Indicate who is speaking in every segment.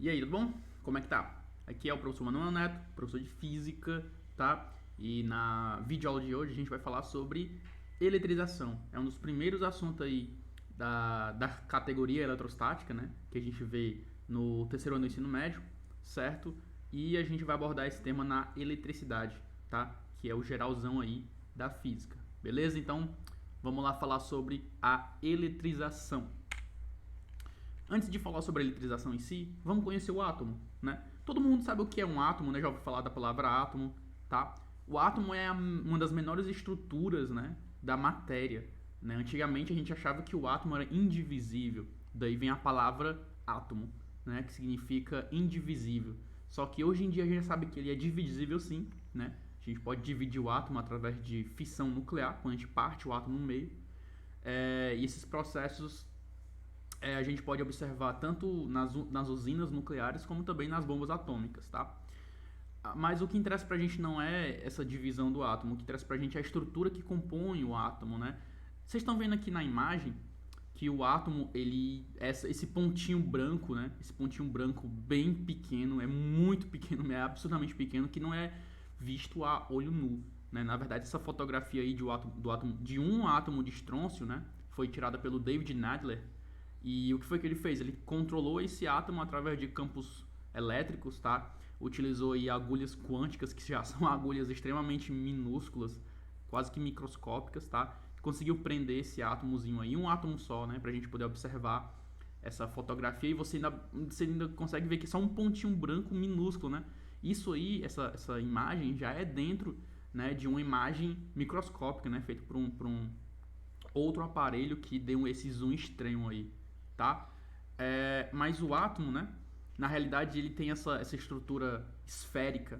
Speaker 1: E aí, tudo bom? Como é que tá? Aqui é o professor Manuel Neto, professor de Física, tá? E na videoaula de hoje a gente vai falar sobre eletrização. É um dos primeiros assuntos aí da categoria eletrostática, né? Que a gente vê no terceiro ano do ensino médio, certo? E a gente vai abordar esse tema na eletricidade, tá? Que é o geralzão aí da física, beleza? Então, vamos lá falar sobre a eletrização. Antes de falar sobre a eletrização em si, vamos conhecer o átomo, né? Todo mundo sabe o que é um átomo, né? Já ouviu falar da palavra átomo, tá? O átomo é uma das menores estruturas, né, da matéria, né? Antigamente a gente achava que o átomo era indivisível, daí vem a palavra átomo, né, que significa indivisível. Só que hoje em dia a gente sabe que ele é divisível sim, né? A gente pode dividir o átomo através de fissão nuclear, quando a gente parte o átomo no meio. E esses processos a gente pode observar tanto nas usinas nucleares como também nas bombas atômicas, tá? Mas o que interessa pra gente não é essa divisão do átomo, o que interessa pra gente é a estrutura que compõe o átomo, né? Vocês estão vendo aqui na imagem que o átomo, esse pontinho branco, né? Esse pontinho branco bem pequeno, é muito pequeno, é absurdamente pequeno, que não é visto a olho nu, né? Na verdade, essa fotografia aí de um átomo de estrôncio, né? Foi tirada pelo David Nadler. E o que foi que ele fez? Ele controlou esse átomo através de campos elétricos, tá? Utilizou aí agulhas quânticas, que já são agulhas extremamente minúsculas, quase que microscópicas, tá? Conseguiu prender esse átomozinho aí, um átomo só, né? Pra gente poder observar essa fotografia e você ainda consegue ver que é só um pontinho branco minúsculo, né? Isso aí, essa imagem já é dentro, né, de uma imagem microscópica, né? Feita por um outro aparelho que deu esse zoom extremo aí, tá? Mas o átomo, né? Na realidade, ele tem essa estrutura esférica,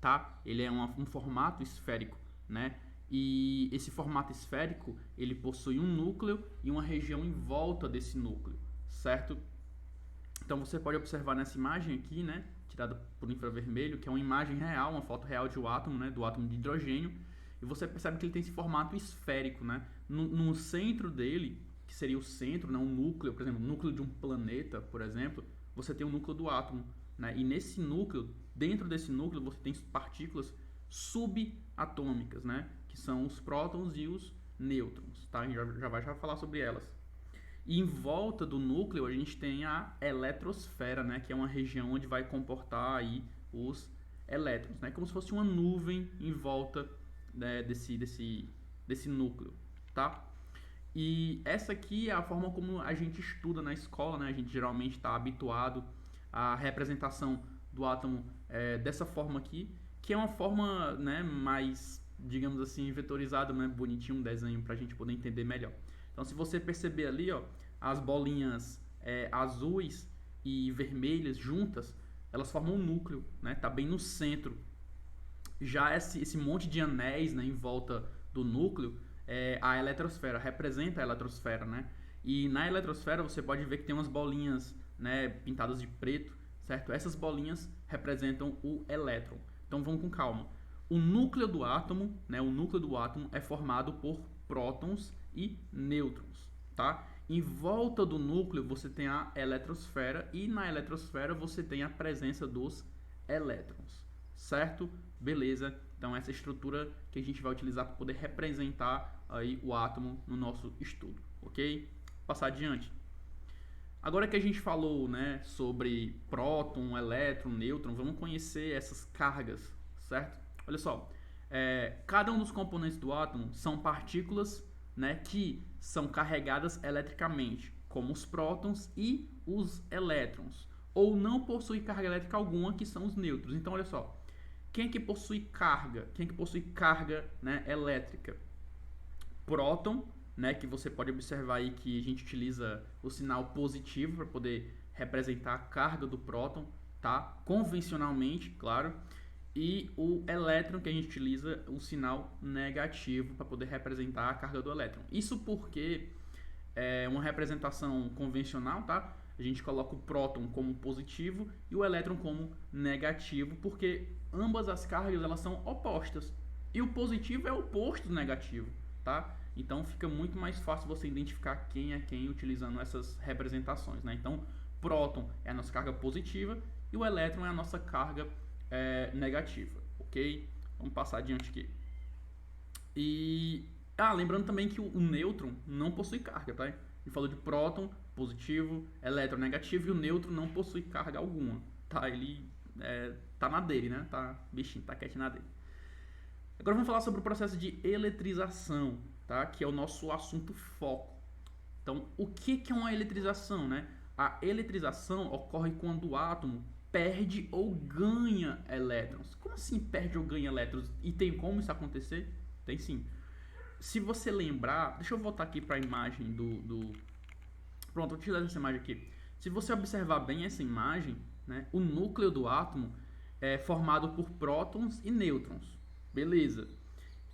Speaker 1: tá? Ele é um formato esférico, né? E esse formato esférico, ele possui um núcleo e uma região em volta desse núcleo, certo? Então você pode observar nessa imagem aqui, né? Tirada por infravermelho, que é uma imagem real, uma foto real de um átomo, né? Do átomo de hidrogênio. E você percebe que ele tem esse formato esférico, né? No centro dele, que seria o centro, né? Um núcleo, por exemplo, o núcleo de um planeta, por exemplo, você tem o núcleo do átomo, né? E nesse núcleo, dentro desse núcleo, você tem partículas subatômicas, né? Que são os prótons e os nêutrons, tá? A gente já vai falar sobre elas. E em volta do núcleo a gente tem a eletrosfera, né, que é uma região onde vai comportar aí os elétrons, né, como se fosse uma nuvem em volta, né, desse núcleo, tá? E essa aqui é a forma como a gente estuda na escola, né? A gente geralmente está habituado à representação do átomo dessa forma aqui, que é uma forma, né, mais, digamos assim, vetorizada, né, bonitinho, um desenho para a gente poder entender melhor. Então, se você perceber ali, ó, as bolinhas azuis e vermelhas juntas, elas formam um núcleo, né? Tá bem no centro. Já esse monte de anéis, né, em volta do núcleo, a eletrosfera, representa a eletrosfera, né? E na eletrosfera você pode ver que tem umas bolinhas, né, pintadas de preto, certo? Essas bolinhas representam o elétron. Então vamos com calma. O núcleo do átomo, né, o núcleo do átomo é formado por prótons e nêutrons, tá? Em volta do núcleo você tem a eletrosfera e na eletrosfera você tem a presença dos elétrons, certo? Beleza? Então essa estrutura que a gente vai utilizar para poder representar aí o átomo no nosso estudo, ok? Passar adiante. Agora que a gente falou, né, sobre próton, elétron, nêutron, vamos conhecer essas cargas, certo? Olha só, cada um dos componentes do átomo são partículas, né, que são carregadas eletricamente, como os prótons e os elétrons, ou não possuem carga elétrica alguma, que são os nêutrons. Então, olha só, quem é que possui carga? Quem é que possui carga, né, elétrica? Próton, né, que você pode observar aí que a gente utiliza o sinal positivo para poder representar a carga do próton, tá? Convencionalmente, claro. E o elétron, que a gente utiliza o sinal negativo para poder representar a carga do elétron. Isso porque é uma representação convencional, tá? A gente coloca o próton como positivo e o elétron como negativo, porque ambas as cargas elas são opostas. E o positivo é o oposto do negativo, tá? Então fica muito mais fácil você identificar quem é quem utilizando essas representações, né? Então próton é a nossa carga positiva e o elétron é a nossa carga negativa, ok? Vamos passar adiante aqui. Lembrando também que o nêutron não possui carga, tá? Ele falou de próton, positivo, elétron negativo, e o nêutron não possui carga alguma, tá? Ele tá na dele, né? Bichinho, tá quietinho na dele. Agora vamos falar sobre o processo de eletrização, tá? Que é o nosso assunto foco. Então, o que é uma eletrização, né? A eletrização ocorre quando o átomo perde ou ganha elétrons. Como assim perde ou ganha elétrons? E tem como isso acontecer? Tem sim. Se você lembrar, deixa eu voltar aqui para a imagem Pronto, vou utilizar essa imagem aqui. Se você observar bem essa imagem, né, o núcleo do átomo é formado por prótons e nêutrons. Beleza.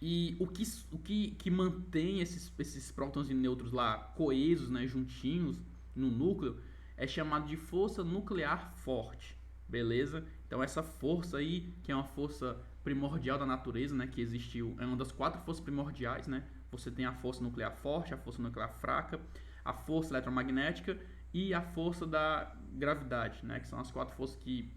Speaker 1: E o que mantém esses prótons e nêutrons lá coesos, né, juntinhos no núcleo, é chamado de força nuclear forte. Beleza? Então essa força aí, que é uma força primordial da natureza, né, que existiu, é uma das 4 forças primordiais, né? Você tem a força nuclear forte, a força nuclear fraca, a força eletromagnética e a força da gravidade, né? Que são as 4 forças que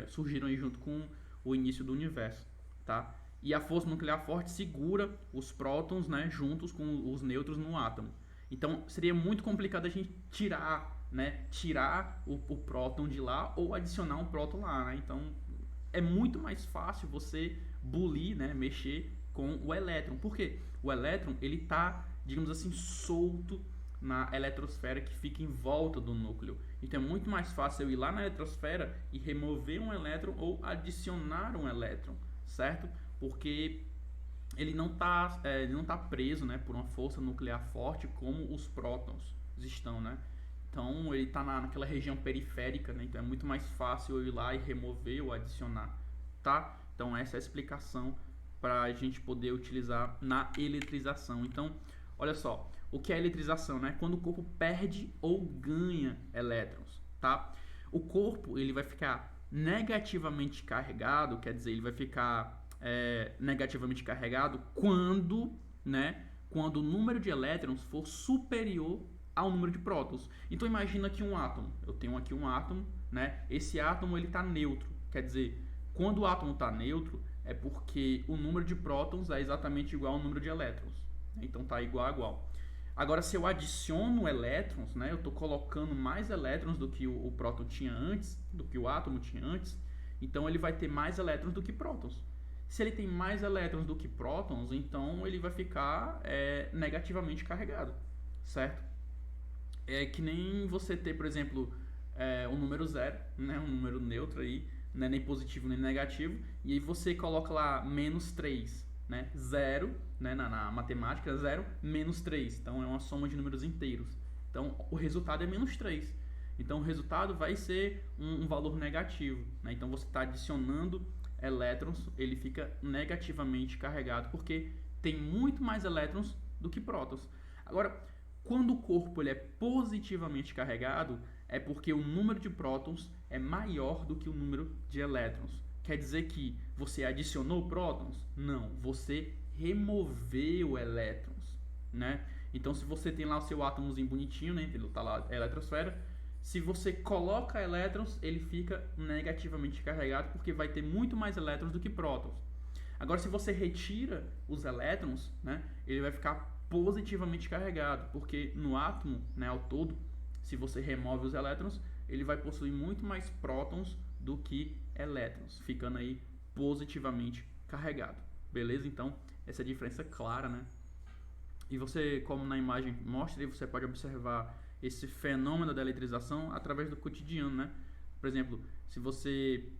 Speaker 1: surgiram aí junto com o início do universo, tá? E a força nuclear forte segura os prótons, né, juntos com os nêutrons no átomo. Então seria muito complicado a gente tirar o próton de lá ou adicionar um próton lá, né? Então é muito mais fácil você bulir, né, mexer com o elétron. Por quê? O elétron, ele tá, digamos assim, solto na eletrosfera que fica em volta do núcleo. Então é muito mais fácil eu ir lá na eletrosfera e remover um elétron ou adicionar um elétron, certo? Porque ele não tá preso, né, por uma força nuclear forte como os prótons estão, né? Então ele está naquela região periférica, né? Então é muito mais fácil eu ir lá e remover ou adicionar, tá? Então essa é a explicação para a gente poder utilizar na eletrização. Então, olha só, o que é eletrização, né? Quando o corpo perde ou ganha elétrons, tá? O corpo ele vai ficar negativamente carregado, quer dizer, ele vai ficar negativamente carregado quando o número de elétrons for superior ao número de prótons. Então imagina aqui um átomo. Eu tenho aqui um átomo, né? Esse átomo ele está neutro. Quer dizer, quando o átomo está neutro, é porque o número de prótons é exatamente igual ao número de elétrons. Então está igual a igual. Agora, se eu adiciono elétrons, né? Eu estou colocando mais elétrons do que o próton tinha antes, do que o átomo tinha antes. Então ele vai ter mais elétrons do que prótons. Se ele tem mais elétrons do que prótons, então ele vai ficar negativamente carregado, certo? É que nem você ter, por exemplo, um número zero, né, um número neutro aí, né, nem positivo nem negativo, e aí você coloca lá menos 3, né, 0, né, na matemática, 0, menos 3, então é uma soma de números inteiros. Então o resultado é menos 3. Então o resultado vai ser um valor negativo, né? Então você está adicionando elétrons, ele fica negativamente carregado, porque tem muito mais elétrons do que prótons. Agora, quando o corpo ele é positivamente carregado, é porque o número de prótons é maior do que o número de elétrons. Quer dizer que você adicionou prótons? Não, você removeu elétrons, né? Então, se você tem lá o seu átomozinho bonitinho, né? Ele está lá, a eletrosfera. Se você coloca elétrons, ele fica negativamente carregado, porque vai ter muito mais elétrons do que prótons. Agora, se você retira os elétrons, né? Ele vai ficar positivamente carregado, porque no átomo, né, ao todo, se você remove os elétrons, ele vai possuir muito mais prótons do que elétrons, ficando aí positivamente carregado. Beleza? Então, essa é a diferença clara, né? E você, como na imagem mostra, você pode observar esse fenômeno da eletrização através do cotidiano, né? Por exemplo, se você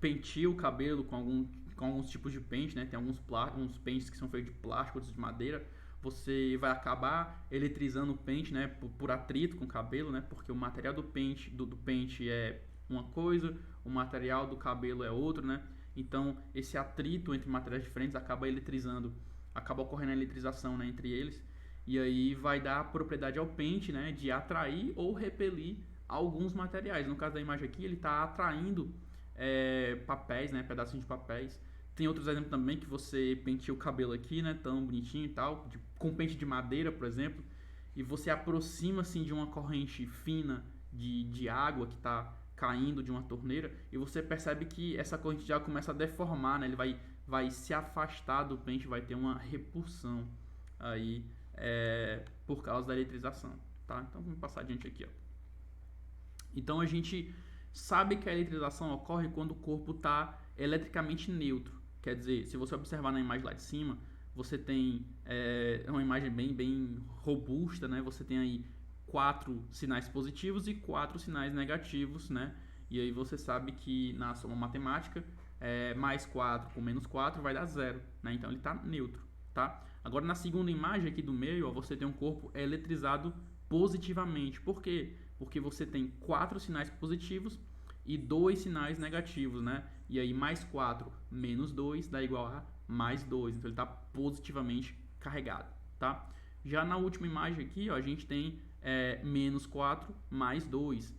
Speaker 1: penteia o cabelo com alguns tipos de pente, né? Tem alguns pentes que são feitos de plástico, outros de madeira. Você vai acabar eletrizando o pente, né, por atrito com o cabelo, né, porque o material do pente é uma coisa, o material do cabelo é outro, né? Então esse atrito entre materiais diferentes acaba ocorrendo a eletrização, né, entre eles, e aí vai dar a propriedade ao pente, né, de atrair ou repelir alguns materiais. No caso da imagem aqui, ele está atraindo papéis, né, pedacinhos de papéis. Tem outros exemplos também que você penteia o cabelo aqui, né, tão bonitinho e tal, com pente de madeira, por exemplo, e você aproxima assim de uma corrente fina de água que está caindo de uma torneira, e você percebe que essa corrente de água começa a deformar, né? Ele vai se afastar do pente, vai ter uma repulsão aí por causa da eletrização, tá? Então vamos passar adiante aqui, ó. Então a gente sabe que a eletrização ocorre quando o corpo está eletricamente neutro. Quer dizer, se você observar na imagem lá de cima, você tem uma imagem bem robusta, né? Você tem aí 4 sinais positivos e 4 sinais negativos, né? E aí você sabe que na soma matemática, mais 4 com menos 4 vai dar 0, né? Então ele está neutro, tá? Agora na segunda imagem aqui do meio, ó, você tem um corpo eletrizado positivamente. Por quê? Porque você tem 4 sinais positivos e 2 sinais negativos, né? E aí mais 4 menos 2 dá igual a mais 2. Então ele está positivamente carregado, tá? Já na última imagem aqui, ó, a gente tem menos 4 mais 2.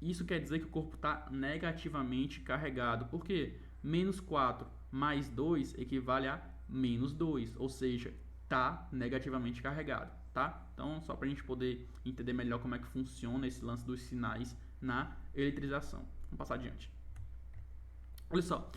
Speaker 1: Isso quer dizer que o corpo está negativamente carregado. Por quê? Menos 4 mais 2 equivale a menos 2, ou seja, está negativamente carregado, tá? Então, só para a gente poder entender melhor como é que funciona esse lance dos sinais na eletrização. Vamos passar adiante. Olha só,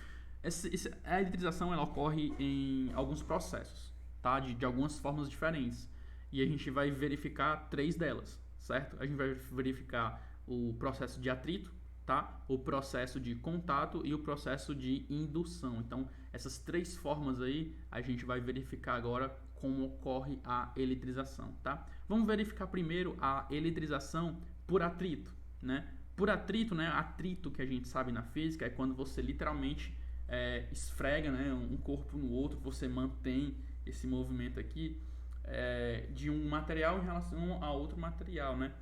Speaker 1: a eletrização ela ocorre em alguns processos, tá? De algumas formas diferentes. E a gente vai verificar 3 delas, certo? A gente vai verificar o processo de atrito, tá? O processo de contato e o processo de indução. Então, essas 3 formas aí a gente vai verificar agora como ocorre a eletrização, tá? Vamos verificar primeiro a eletrização por atrito, né? Por atrito, né? Atrito que a gente sabe na física é quando você literalmente esfrega, né, um corpo no outro, você mantém esse movimento aqui de um material em relação a outro material, né?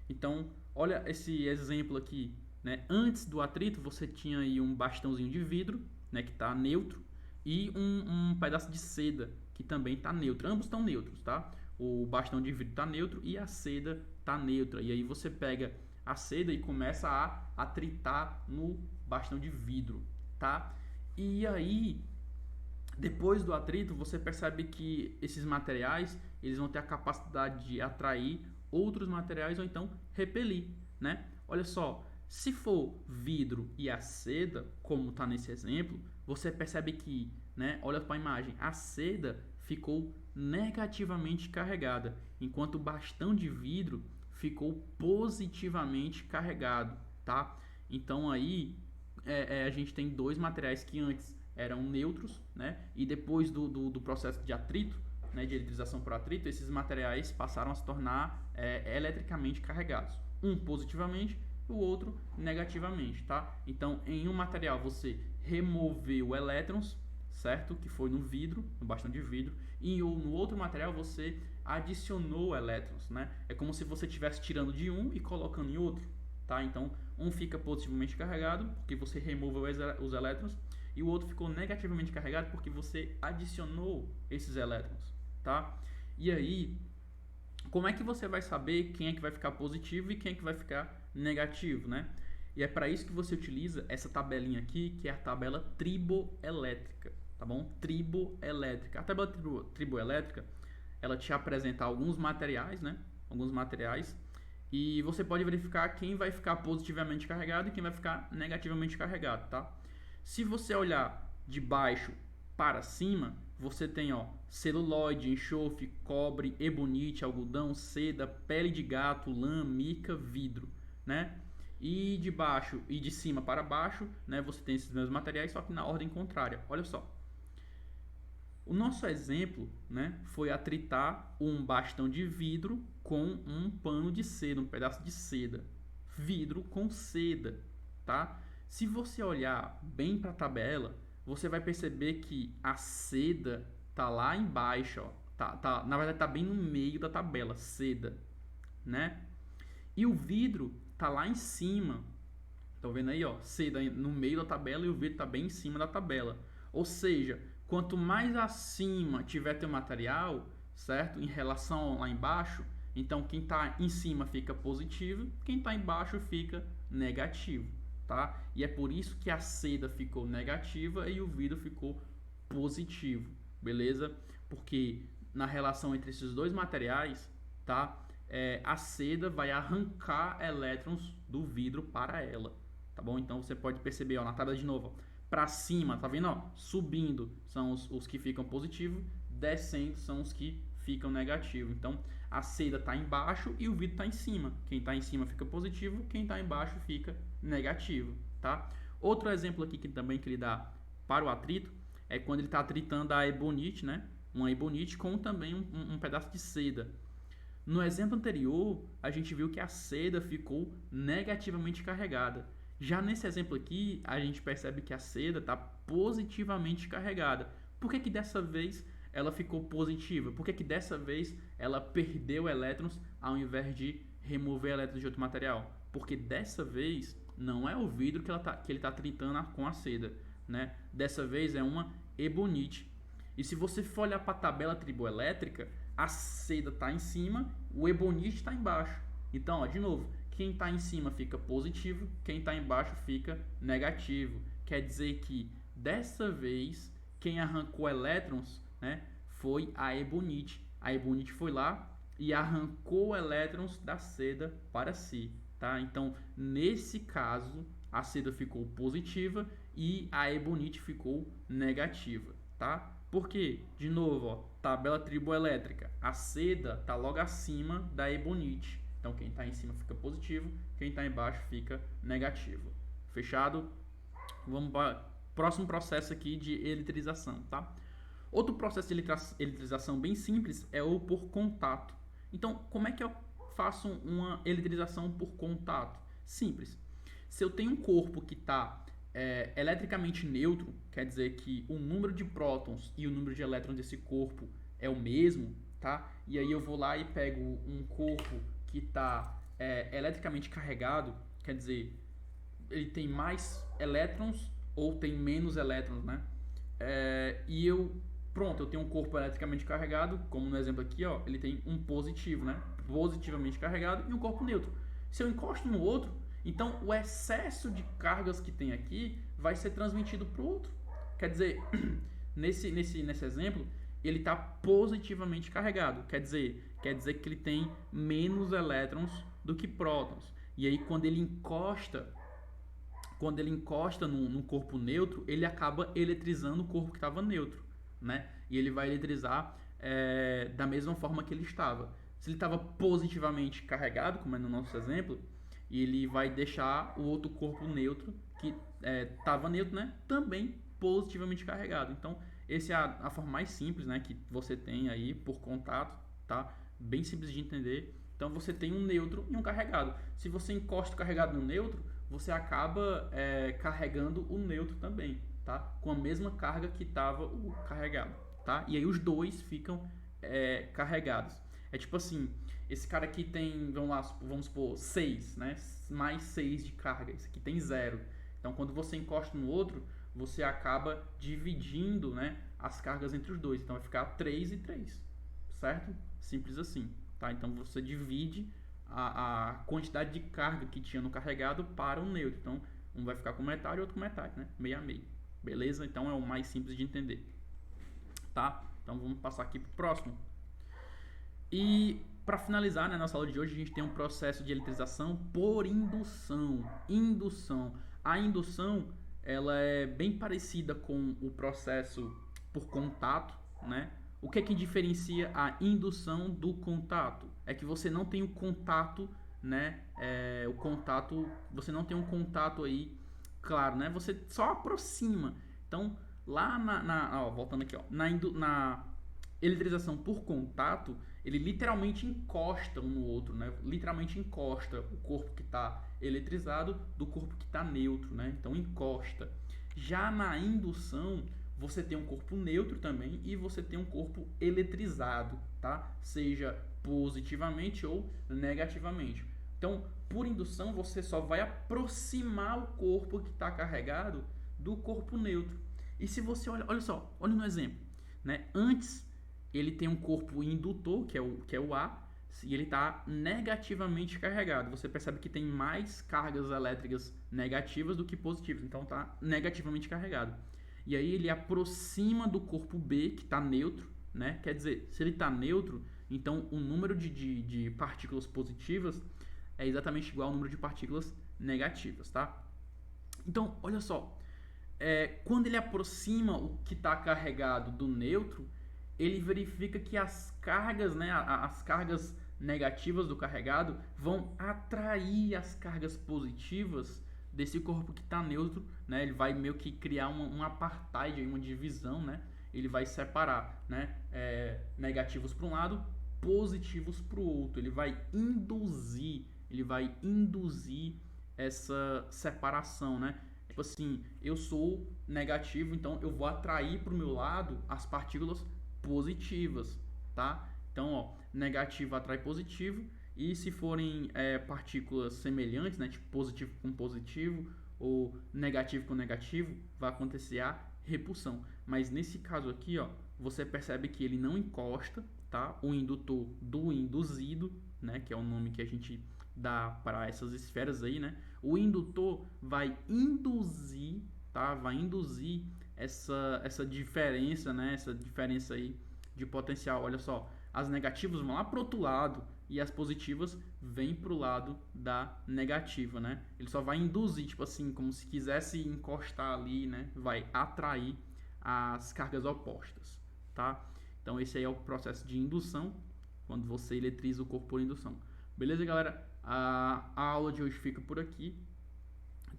Speaker 1: Então, olha esse exemplo aqui, né? Antes do atrito, você tinha aí um bastãozinho de vidro, né, que está neutro, e um pedaço de seda, que também está neutro. Ambos estão neutros, tá? O bastão de vidro está neutro e a seda está neutra. E aí você pega a seda e começa a atritar no bastão de vidro, tá? E aí, depois do atrito, você percebe que esses materiais eles vão ter a capacidade de atrair outros materiais ou então repelir, né? Olha só, se for vidro e a seda, como está nesse exemplo, você percebe que, né? Olha para a imagem, a seda ficou negativamente carregada, enquanto o bastão de vidro ficou positivamente carregado, tá? Então aí a gente tem 2 materiais que antes eram neutros, né? E depois do processo de atrito, né, de eletrização por atrito, esses materiais passaram a se tornar eletricamente carregados. Um positivamente, o outro negativamente, tá? Então, em um material você removeu elétrons, certo? Que foi no vidro, no bastão de vidro, e no outro material você adicionou elétrons, né? É como se você estivesse tirando de um e colocando em outro, tá? Então, um fica positivamente carregado porque você removeu os elétrons e o outro ficou negativamente carregado porque você adicionou esses elétrons, tá? E aí, como é que você vai saber quem é que vai ficar positivo e quem é que vai ficar negativo, né? E é para isso que você utiliza essa tabelinha aqui, que é a tabela triboelétrica, tá bom? Triboelétrica. A tabela triboelétrica, ela te apresenta alguns materiais, né? Alguns materiais. E você pode verificar quem vai ficar positivamente carregado e quem vai ficar negativamente carregado, tá? Se você olhar de baixo para cima, você tem, ó, celulose, enxofre, cobre, ebonite, algodão, seda, pele de gato, lã, mica, vidro, né? E de baixo e de cima para baixo, né, você tem esses mesmos materiais, só que na ordem contrária. Olha só. O nosso exemplo, né, foi atritar um bastão de vidro com um pano de seda, um pedaço de seda. Vidro com seda, tá? Se você olhar bem para a tabela, você vai perceber que a seda tá lá embaixo, ó. Na verdade tá bem no meio da tabela, seda, né? E o vidro tá lá em cima. Estão vendo aí, ó, seda no meio da tabela e o vidro tá bem em cima da tabela. Ou seja, quanto mais acima tiver teu material, certo? Em relação lá embaixo, então quem está em cima fica positivo, quem está embaixo fica negativo, tá? E é por isso que a seda ficou negativa e o vidro ficou positivo, beleza? Porque na relação entre esses dois materiais, tá? a seda vai arrancar elétrons do vidro para ela, tá bom? Então você pode perceber, ó, na tabela de novo, para cima, tá vendo? Ó, subindo são os que ficam positivos, descendo são os que ficam negativos. Então a seda está embaixo e o vidro está em cima. Quem está em cima fica positivo, quem está embaixo fica negativo, tá? Outro exemplo aqui que também que ele dá para o atrito é quando ele está atritando a ebonite, né? Uma ebonite com também um pedaço de seda. No exemplo anterior, a gente viu que a seda ficou negativamente carregada. Já nesse exemplo aqui, a gente percebe que a seda está positivamente carregada. Por que dessa vez ela ficou positiva? Por que dessa vez ela perdeu elétrons ao invés de remover elétrons de outro material? Porque dessa vez não é o vidro que ele está tritando com a seda, né? Dessa vez é uma ebonite. E se você for olhar para a tabela triboelétrica, a seda está em cima, o ebonite está embaixo. Então, ó, de novo, quem está em cima fica positivo, quem está embaixo fica negativo. Quer dizer que dessa vez quem arrancou elétrons, né, foi a ebonite. A ebonite foi lá e arrancou elétrons da seda para si, tá? Então, nesse caso, a seda ficou positiva e a ebonite ficou negativa, tá? Por quê? De novo, ó, tabela triboelétrica. A seda está logo acima da ebonite. Então, quem está em cima fica positivo, quem está embaixo fica negativo. Fechado? Vamos para o próximo processo aqui de eletrização, tá? Outro processo de eletrização bem simples é o por contato. Então, como é que eu faço uma eletrização por contato? Simples. Se eu tenho um corpo que está eletricamente neutro, quer dizer que o número de prótons e o número de elétrons desse corpo é o mesmo, tá? E aí eu vou lá e pego um corpo que está eletricamente carregado, quer dizer, ele tem mais elétrons ou tem menos elétrons, né? Eu tenho um corpo eletricamente carregado, como no exemplo aqui, ó, ele tem um positivo, né? Positivamente carregado, e um corpo neutro. Se eu encosto no outro, então o excesso de cargas que tem aqui vai ser transmitido para o outro. Quer dizer, nesse exemplo, ele está positivamente carregado. Quer dizer que ele tem menos elétrons do que prótons. E aí quando ele encosta num corpo neutro, ele acaba eletrizando o corpo que estava neutro, né? E ele vai eletrizar da mesma forma que ele estava. Se ele estava positivamente carregado, como é no nosso exemplo, ele vai deixar o outro corpo neutro, que estava neutro, né, também positivamente carregado. Então, essa é a forma mais simples, né, que você tem aí por contato, tá? Bem simples de entender. Então, você tem um neutro e um carregado. Se você encosta o carregado no neutro, você acaba carregando o neutro também, tá? Com a mesma carga que estava o carregado, tá? E aí os dois ficam carregados. É tipo assim, esse cara aqui tem, vamos supor, 6, né? Mais 6 de carga. Esse aqui tem 0. Então, quando você encosta no outro, você acaba dividindo, né, as cargas entre os dois. Então, vai ficar 3 e 3, certo? Simples assim, tá? Então, você divide a quantidade de carga que tinha no carregado para o neutro. Então, um vai ficar com metade e outro com metade, né? Meio a meio. Beleza? Então, é o mais simples de entender, tá? Então, vamos passar aqui para o próximo. E para finalizar, né, nossa aula de hoje, a gente tem um processo de eletrização por indução. A indução, ela é bem parecida com o processo por contato, né? O que é que diferencia a indução do contato? É que você não tem o contato, né? Você não tem um contato aí, claro, né? Você só aproxima. Então, lá voltando aqui, ó, na eletrização por contato, ele literalmente encosta um no outro, né? Literalmente encosta o corpo que está eletrizado do corpo que está neutro, né? Então encosta. Já na indução, você tem um corpo neutro também e você tem um corpo eletrizado, tá? Seja positivamente ou negativamente. Então, por indução, você só vai aproximar o corpo que está carregado do corpo neutro. E se você olha no exemplo, né? Antes ele tem um corpo indutor, que é o A, e ele está negativamente carregado. Você percebe que tem mais cargas elétricas negativas do que positivas, então está negativamente carregado. E aí ele aproxima do corpo B, que está neutro, né? Quer dizer, se ele está neutro, Então, o número de partículas positivas é exatamente igual ao número de partículas negativas, tá? Então, olha só, quando ele aproxima o que está carregado do neutro, ele verifica que as cargas, né, as cargas negativas do carregado vão atrair as cargas positivas desse corpo que está neutro, né? Ele vai meio que criar um apartheid, uma divisão, né? Ele vai separar, né, negativos para um lado, positivos para o outro. Ele vai induzir essa separação, né? Tipo assim, eu sou negativo, então eu vou atrair para o meu lado as partículas positivas, tá? Então, ó, negativo atrai positivo, e se forem partículas semelhantes, né, tipo positivo com positivo ou negativo com negativo, vai acontecer a repulsão. Mas nesse caso aqui, ó, você percebe que ele não encosta, tá? O indutor do induzido, né, que é o nome que a gente dá para essas esferas aí, né? O indutor vai induzir, tá? Vai induzir essa diferença, né? Essa diferença aí de potencial. Olha só, as negativas vão lá pro outro lado e as positivas vêm pro lado da negativa, né? Ele só vai induzir, tipo assim, como se quisesse encostar ali, né? Vai atrair as cargas opostas, tá? Então esse aí é o processo de indução, quando você eletriza o corpo por indução. Beleza, galera? A aula de hoje fica por aqui,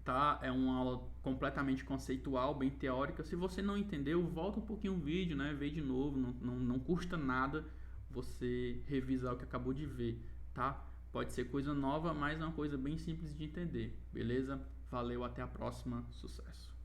Speaker 1: tá? É uma aula completamente conceitual, bem teórica. Se você não entendeu, volta um pouquinho o vídeo, né? Vê de novo, não custa nada você revisar o que acabou de ver, tá? Pode ser coisa nova, mas é uma coisa bem simples de entender, beleza? Valeu, até a próxima, sucesso!